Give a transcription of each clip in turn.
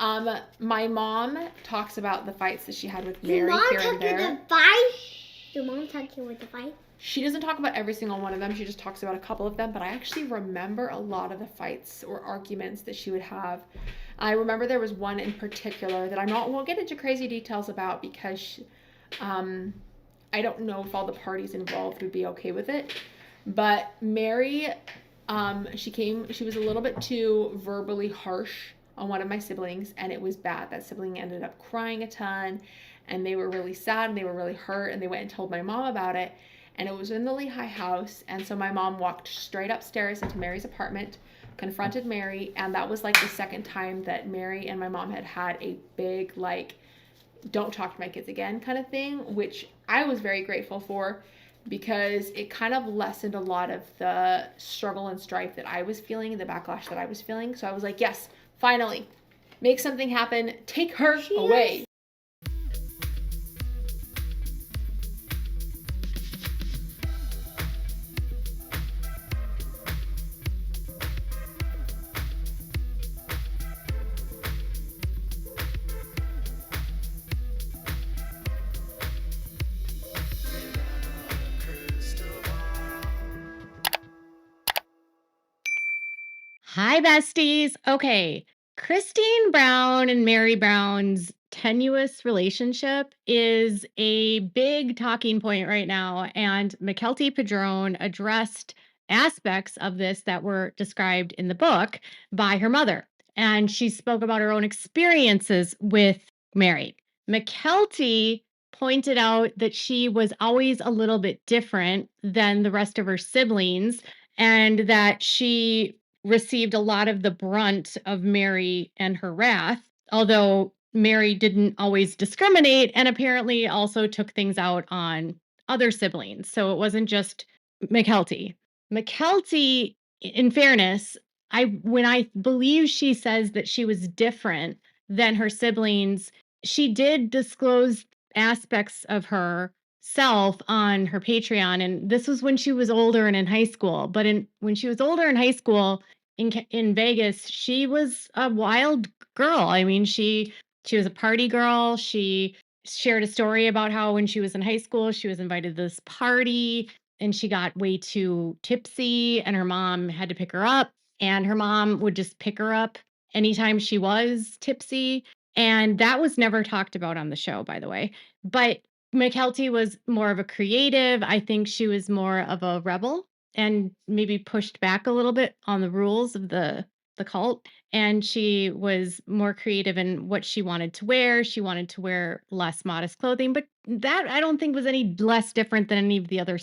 My mom talks about the fights that she had with Your Meri mom here and talking there. the fight? Your mom talking with the fight? She doesn't talk about every single one of them. She just talks about a couple of them. But I actually remember a lot of the fights or arguments that she would have. I remember there was one in particular that won't get into crazy details about because um, I don't know if all the parties involved would be okay with it. But Meri, she was a little bit too verbally harsh on one of my siblings, and it was bad. That sibling ended up crying a ton, and they were really sad and they were really hurt, and they went and told my mom about it. And it was in the Lehigh house, and so my mom walked straight upstairs into Meri's apartment, confronted Meri, and that was like the second time that Meri and my mom had a big, like, don't talk to my kids again kind of thing, which I was very grateful for because it kind of lessened a lot of the struggle and strife that I was feeling and the backlash that I was feeling. So I was like, yes, finally, make something happen, take her away. Hi, besties. Okay. Christine Brown and Meri Brown's tenuous relationship is a big talking point right now. And Mckelty Padron addressed aspects of this that were described in the book by her mother. And she spoke about her own experiences with Meri. Mckelty pointed out that she was always a little bit different than the rest of her siblings and that she received a lot of the brunt of Meri and her wrath, although Meri didn't always discriminate and apparently also took things out on other siblings. So it wasn't just Mckelty. Mckelty, in fairness, when I believe she says that she was different than her siblings, she did disclose aspects of her self on her Patreon, and this was when she was older and in high school. But when she was older in high school in Vegas, she was a wild girl. I mean, she was a party girl. She shared a story about how when she was in high school, she was invited to this party and she got way too tipsy, and her mom had to pick her up, and her mom would just pick her up anytime she was tipsy. And that was never talked about on the show, by the way. But Mckelty was more of a creative. I think she was more of a rebel and maybe pushed back a little bit on the rules of the cult. And she was more creative in what she wanted to wear. She wanted to wear less modest clothing, but that I don't think was any less different than any of the other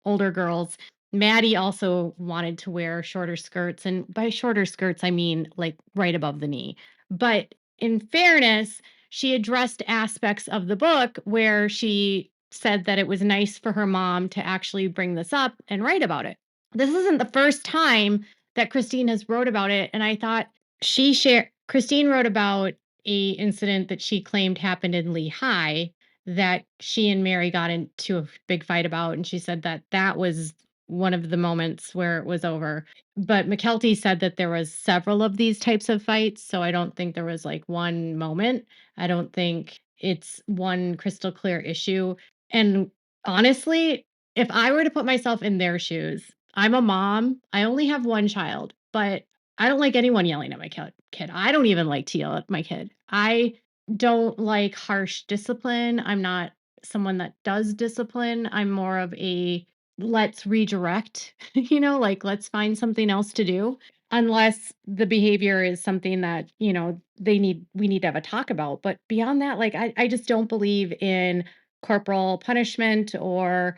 older girls. Maddie also wanted to wear shorter skirts, and by shorter skirts I mean like right above the knee. But in fairness, she addressed aspects of the book where she said that it was nice for her mom to actually bring this up and write about it. This isn't the first time that Christine has wrote about it, and I thought Christine wrote about a incident that she claimed happened in Lehigh that she and Meri got into a big fight about, and she said that that was one of the moments where it was over. But Mckelty said that there was several of these types of fights, so I don't think there was like one moment. I don't think it's one crystal clear issue. And honestly, if I were to put myself in their shoes, I'm a mom. I only have one child, but I don't like anyone yelling at my kid. I don't even like to yell at my kid. I don't like harsh discipline. I'm not someone that does discipline. I'm more of a let's redirect, like let's find something else to do. Unless the behavior is something that, we need to have a talk about. But beyond that, like I just don't believe in corporal punishment or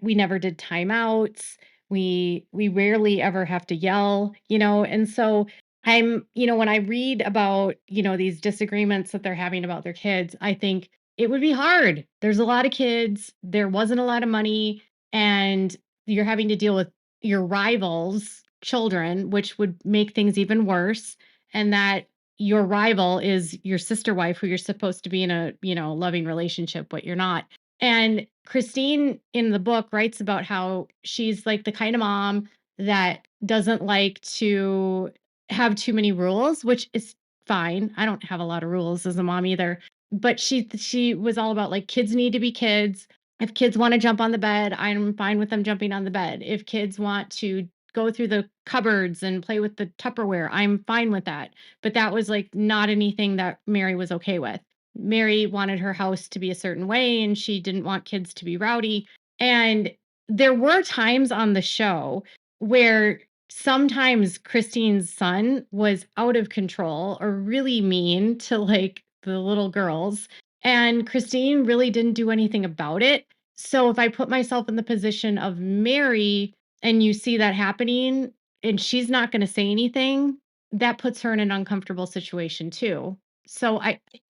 we never did timeouts. We rarely ever have to yell, and so when I read about, these disagreements that they're having about their kids, I think it would be hard. There's a lot of kids, there wasn't a lot of money, and you're having to deal with your rivals' children, which would make things even worse. And that your rival is your sister wife who you're supposed to be in a, loving relationship, but you're not. And Christine in the book writes about how she's like the kind of mom that doesn't like to have too many rules, which is fine. I don't have a lot of rules as a mom either. But she was all about like kids need to be kids. If kids want to jump on the bed, I'm fine with them jumping on the bed. If kids want to go through the cupboards and play with the Tupperware, I'm fine with that. But that was like not anything that Mary was okay with. Mary wanted her house to be a certain way and she didn't want kids to be rowdy. And there were times on the show where sometimes Christine's son was out of control or really mean to like the little girls. And Christine really didn't do anything about it. So if I put myself in the position of Mary and you see that happening and she's not going to say anything, that puts her in an uncomfortable situation too. So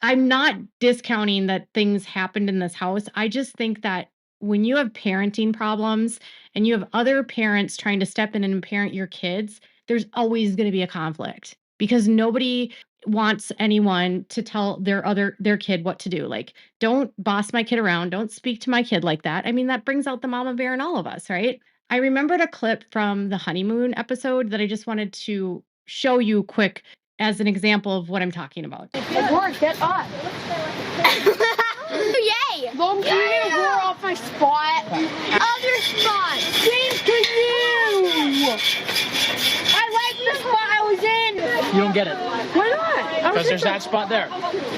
I'm not discounting that things happened in this house. I just think that when you have parenting problems and you have other parents trying to step in and parent your kids, there's always going to be a conflict because nobody wants anyone to tell their kid what to do. Like, don't boss my kid around, don't speak to my kid like that. I mean, that brings out the mama bear in all of us, right? I remembered a clip from the honeymoon episode that I just wanted to show you quick as an example of what I'm talking about. Lord, get up. Yay! Mom, can you get a roar off my spot? Other spot. Thanks to you. I like the spot I was in. You don't get it. Why not? Because there's that spot there.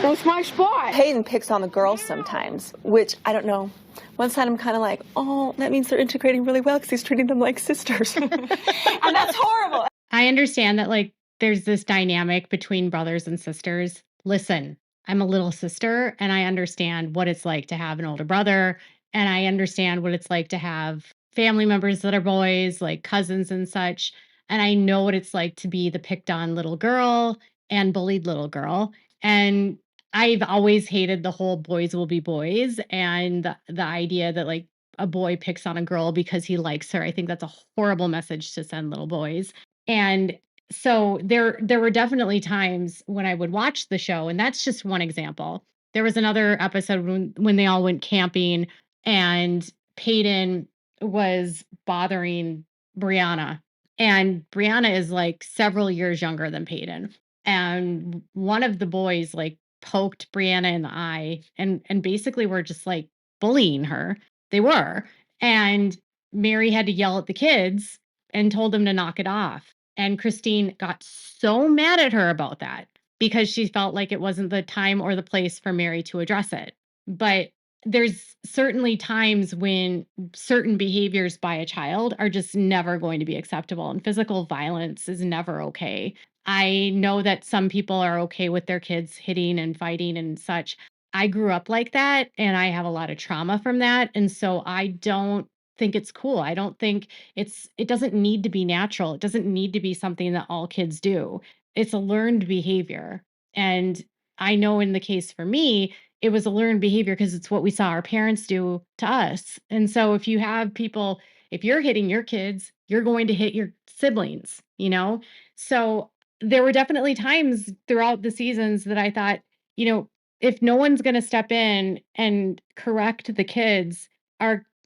That's my spot. Hayden picks on the girls sometimes, which I don't know. One side I'm kind of like, oh, that means they're integrating really well because he's treating them like sisters. And that's horrible. I understand that like there's this dynamic between brothers and sisters. Listen, I'm a little sister and I understand what it's like to have an older brother and I understand what it's like to have family members that are boys, like cousins and such. And I know what it's like to be the picked on little girl and bullied little girl. And I've always hated the whole boys will be boys and the idea that like a boy picks on a girl because he likes her. I think that's a horrible message to send little boys. And so there were definitely times when I would watch the show, and that's just one example. There was another episode when they all went camping and Peyton was bothering Brianna. And Brianna is like several years younger than Peyton. And one of the boys like poked Brianna in the eye and basically were just like bullying her. They were. And Mary had to yell at the kids and told them to knock it off. And Christine got so mad at her about that because she felt like it wasn't the time or the place for Mary to address it. But there's certainly times when certain behaviors by a child are just never going to be acceptable, and physical violence is never okay. I know that some people are okay with their kids hitting and fighting and such. I grew up like that and I have a lot of trauma from that. And so I don't think it's cool. I don't think it doesn't need to be natural. It doesn't need to be something that all kids do. It's a learned behavior. And I know in the case for me, it was a learned behavior because it's what we saw our parents do to us. And so if you have people, if you're hitting your kids, you're going to hit your siblings, you know? So there were definitely times throughout the seasons that I thought, you know, if no one's going to step in and correct the kids,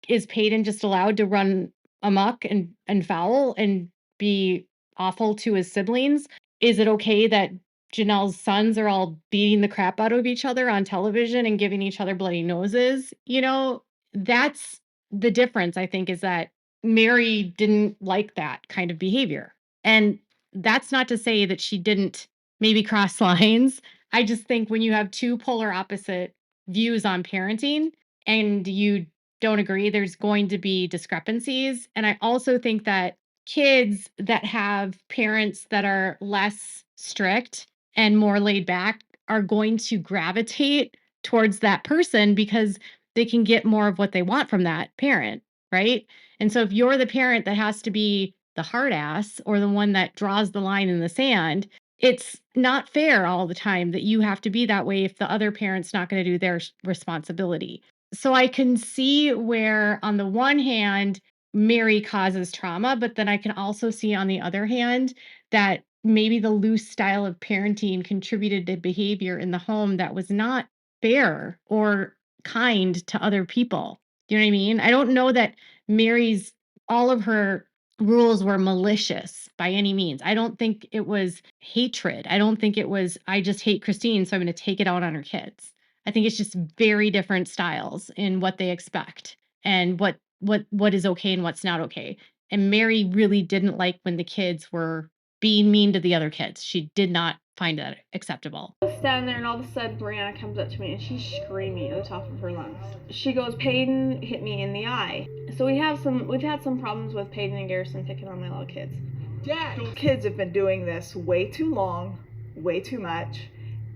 is Peyton just allowed to run amok and foul and be awful to his siblings? Is it okay that Janelle's sons are all beating the crap out of each other on television and giving each other bloody noses? You know, that's the difference, I think, is that Mary didn't like that kind of behavior. And that's not to say that she didn't maybe cross lines. I just think when you have two polar opposite views on parenting and you don't agree, there's going to be discrepancies. And I also think that kids that have parents that are less strict and more laid back are going to gravitate towards that person because they can get more of what they want from that parent, right? And so if you're the parent that has to be the hard ass or the one that draws the line in the sand, it's not fair all the time that you have to be that way if the other parent's not going to do their responsibility. So I can see where, on the one hand, Mary causes trauma, but then I can also see, on the other hand, that maybe the loose style of parenting contributed to behavior in the home that was not fair or kind to other people. Do you know what I mean? I don't know that Mary's, all of her rules were malicious by any means. I don't think it was hatred. I don't think it was, I just hate Christine, so I'm going to take it out on her kids. I think it's just very different styles in what they expect and what is okay and what's not okay. And Meri really didn't like when the kids were being mean to the other kids. She did not find that acceptable. I was standing there and all of a sudden Brianna comes up to me and she's screaming at the top of her lungs. She goes, Peyton hit me in the eye. So we've had some problems with Peyton and Garrison picking on my little kids. Dad, kids have been doing this way too long, way too much,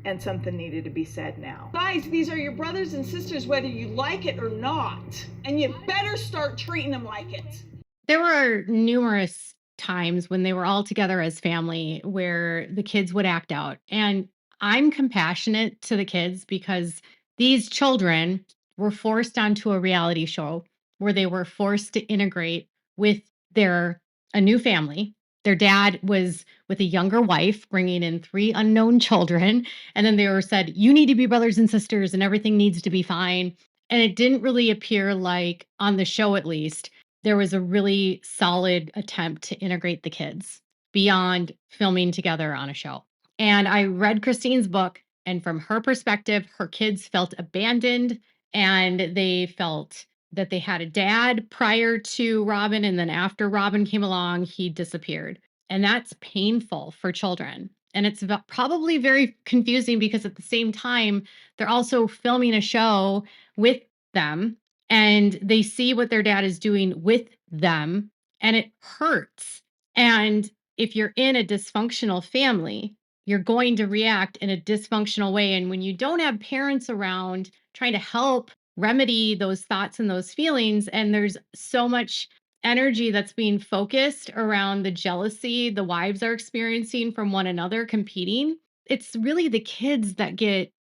and something needed to be said now. Guys, these are your brothers and sisters whether you like it or not, and you better start treating them like it. There were numerous times when they were all together as family where the kids would act out. And I'm compassionate to the kids because these children were forced onto a reality show where they were forced to integrate with a new family. Their dad was with a younger wife, bringing in 3 unknown children. And then they were said, you need to be brothers and sisters and everything needs to be fine. And it didn't really appear like, on the show at least, there was a really solid attempt to integrate the kids beyond filming together on a show. And I read Christine's book, and from her perspective, her kids felt abandoned and they felt that they had a dad prior to Robin, and then after Robin came along, he disappeared. And that's painful for children. And it's probably very confusing because at the same time, they're also filming a show with them and they see what their dad is doing with them and it hurts. And if you're in a dysfunctional family, you're going to react in a dysfunctional way. And when you don't have parents around trying to help remedy those thoughts and those feelings, and there's so much energy that's being focused around the jealousy the wives are experiencing from one another competing, it's really the kids that get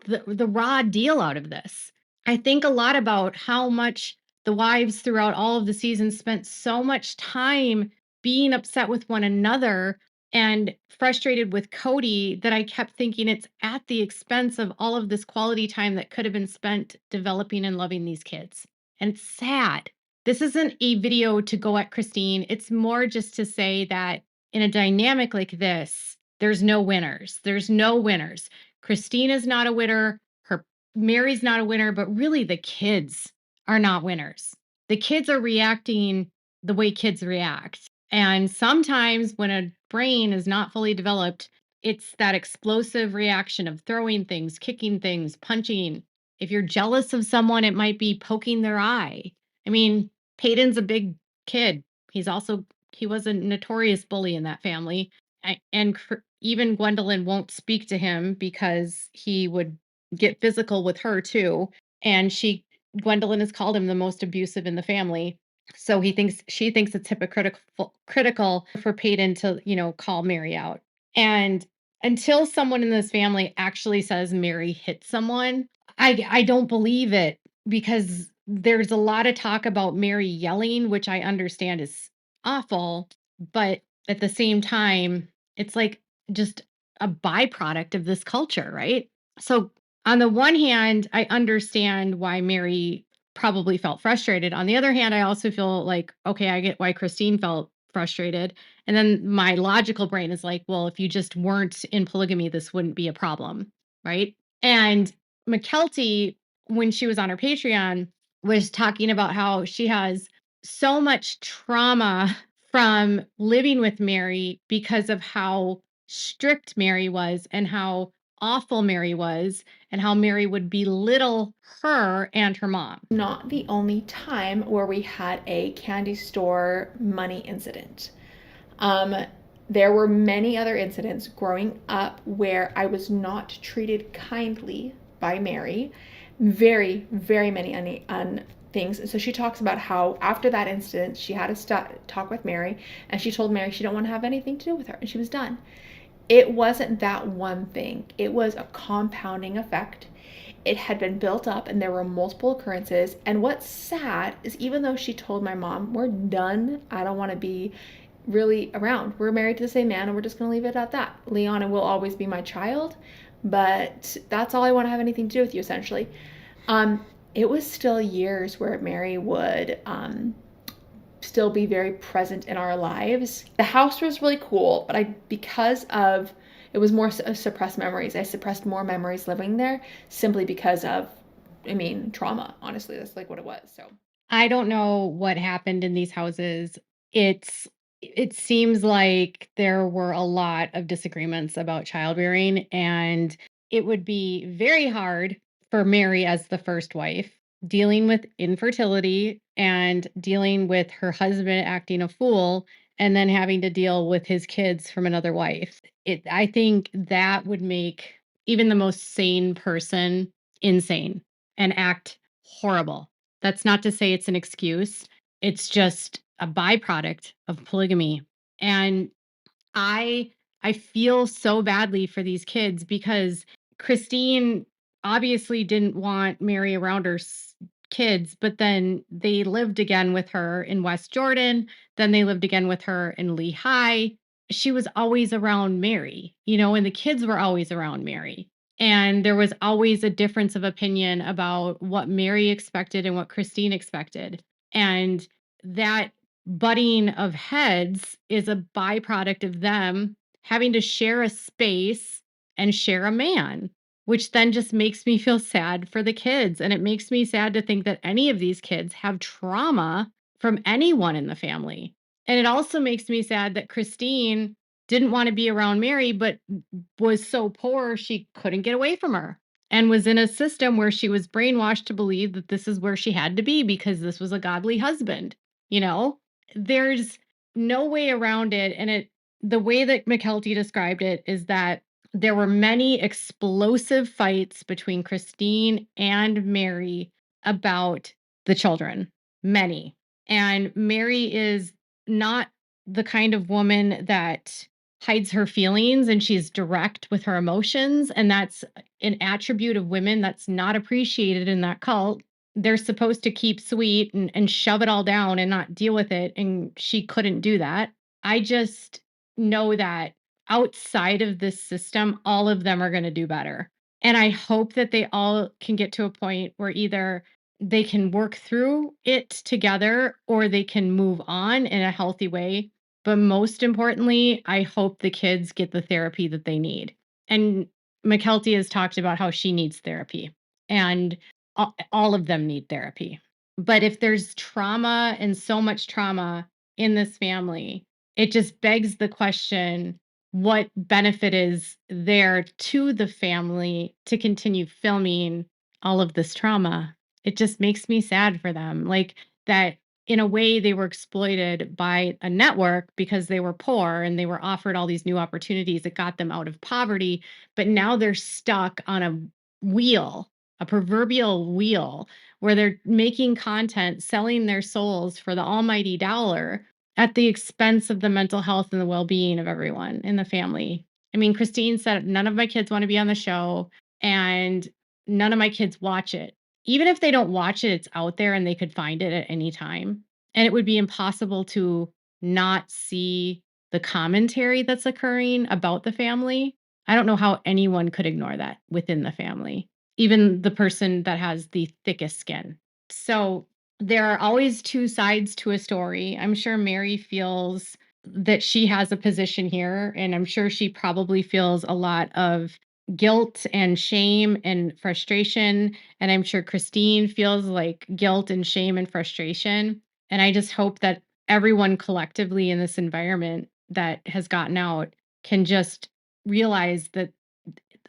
the raw deal out of this. I think a lot about how much the wives throughout all of the seasons spent so much time being upset with one another and frustrated with Cody that I kept thinking it's at the expense of all of this quality time that could have been spent developing and loving these kids. And it's sad. This isn't a video to go at Christine. It's more just to say that in a dynamic like this, there's no winners. There's no winners. Christine is not a winner. Meri's not a winner, but really the kids are not winners. The kids are reacting the way kids react. And sometimes when a brain is not fully developed, it's that explosive reaction of throwing things, kicking things, punching. If you're jealous of someone, it might be poking their eye. I mean, Peyton's a big kid. He was a notorious bully in that family. And even Gwendolyn won't speak to him because he would get physical with her too. And Gwendolyn has called him the most abusive in the family. So she thinks it's critical for Peyton to, call Meri out. And until someone in this family actually says Meri hit someone, I don't believe it, because there's a lot of talk about Meri yelling, which I understand is awful, but at the same time, it's like just a byproduct of this culture, right? So on the one hand, I understand why Meri probably felt frustrated. On the other hand, I also feel like, okay, I get why Christine felt frustrated. And then my logical brain is like, well, if you just weren't in polygamy, this wouldn't be a problem, right? And Mckelty, when she was on her Patreon, was talking about how she has so much trauma from living with Meri because of how strict Meri was and how awful Meri was and how Meri would belittle her and her mom. Not the only time where we had a candy store money incident. There were many other incidents growing up where I was not treated kindly by Meri. Very, very many things. So she talks about how after that incident, she had a talk with Meri, and she told Meri she didn't want to have anything to do with her, and she was done. It wasn't that one thing. It was a compounding effect. It had been built up and there were multiple occurrences. And what's sad is even though she told my mom, we're done, I don't want to be really around. We're married to the same man and we're just going to leave it at that. Leona will always be my child, but that's all I want to have anything to do with you, essentially. It was still years where Meri would still be very present in our lives. The house was really cool, but because of it was more suppressed memories. I suppressed more memories living there simply because of, trauma. Honestly, that's like what it was. So I don't know what happened in these houses. It seems like there were a lot of disagreements about child rearing, and it would be very hard for Mary as the first wife, dealing with infertility and dealing with her husband acting a fool and then having to deal with his kids from another wife. I think that would make even the most sane person insane and act horrible. That's not to say it's an excuse. It's just a byproduct of polygamy. And I I feel so badly for these kids because Christine obviously didn't want Mary around her kids, but then they lived again with her in West Jordan, then they lived again with her in Lehigh. She was always around Mary, and the kids were always around Mary. And there was always a difference of opinion about what Mary expected and what Christine expected. And that butting of heads is a byproduct of them having to share a space and share a man, which then just makes me feel sad for the kids. And it makes me sad to think that any of these kids have trauma from anyone in the family. And it also makes me sad that Christine didn't want to be around Mary, but was so poor she couldn't get away from her and was in a system where she was brainwashed to believe that this is where she had to be because this was a godly husband. There's no way around it. And the way that Mckelty described it is that there were many explosive fights between Christine and Mary about the children. Many. And Mary is not the kind of woman that hides her feelings, and she's direct with her emotions. And that's an attribute of women that's not appreciated in that cult. They're supposed to keep sweet and shove it all down and not deal with it. And she couldn't do that. I just know that outside of this system, all of them are going to do better. And I hope that they all can get to a point where either they can work through it together or they can move on in a healthy way. But most importantly, I hope the kids get the therapy that they need. And Mckelty has talked about how she needs therapy, and all of them need therapy. But if there's trauma and so much trauma in this family, it just begs the question, what benefit is there to the family to continue filming all of this trauma? It just makes me sad for them. Like that, in a way, they were exploited by a network because they were poor and they were offered all these new opportunities that got them out of poverty. But now they're stuck on a wheel, a proverbial wheel, where they're making content, selling their souls for the almighty dollar at the expense of the mental health and the well-being of everyone in the family. I mean, Christine said, none of my kids want to be on the show and none of my kids watch it. Even if they don't watch it, it's out there and they could find it at any time. And it would be impossible to not see the commentary that's occurring about the family. I don't know how anyone could ignore that within the family, even the person that has the thickest skin. So there are always two sides to a story. I'm sure Mary feels that she has a position here, and I'm sure she probably feels a lot of guilt and shame and frustration. And I'm sure Christine feels like guilt and shame and frustration. And I just hope that everyone collectively in this environment that has gotten out can just realize that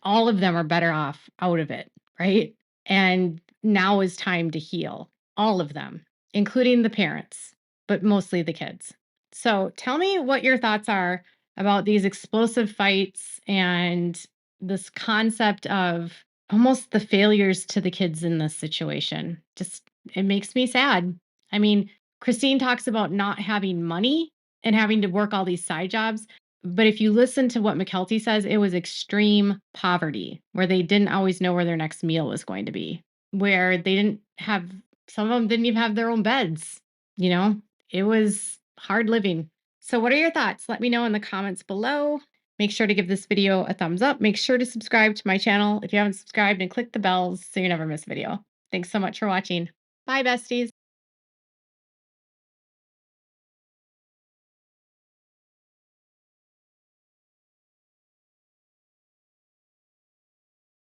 all of them are better off out of it, right? And now is time to heal. All of them, including the parents, but mostly the kids. So tell me what your thoughts are about these explosive fights and this concept of almost the failures to the kids in this situation. Just, it makes me sad. I mean, Christine talks about not having money and having to work all these side jobs. But if you listen to what Mckelty says, it was extreme poverty where they didn't always know where their next meal was going to be, where they didn't have, some of them didn't even have their own beds. It was hard living. So what are your thoughts? Let me know in the comments below. Make sure to give this video a thumbs up. Make sure to subscribe to my channel if you haven't subscribed, and click the bells so you never miss a video. Thanks so much for watching. Bye, besties.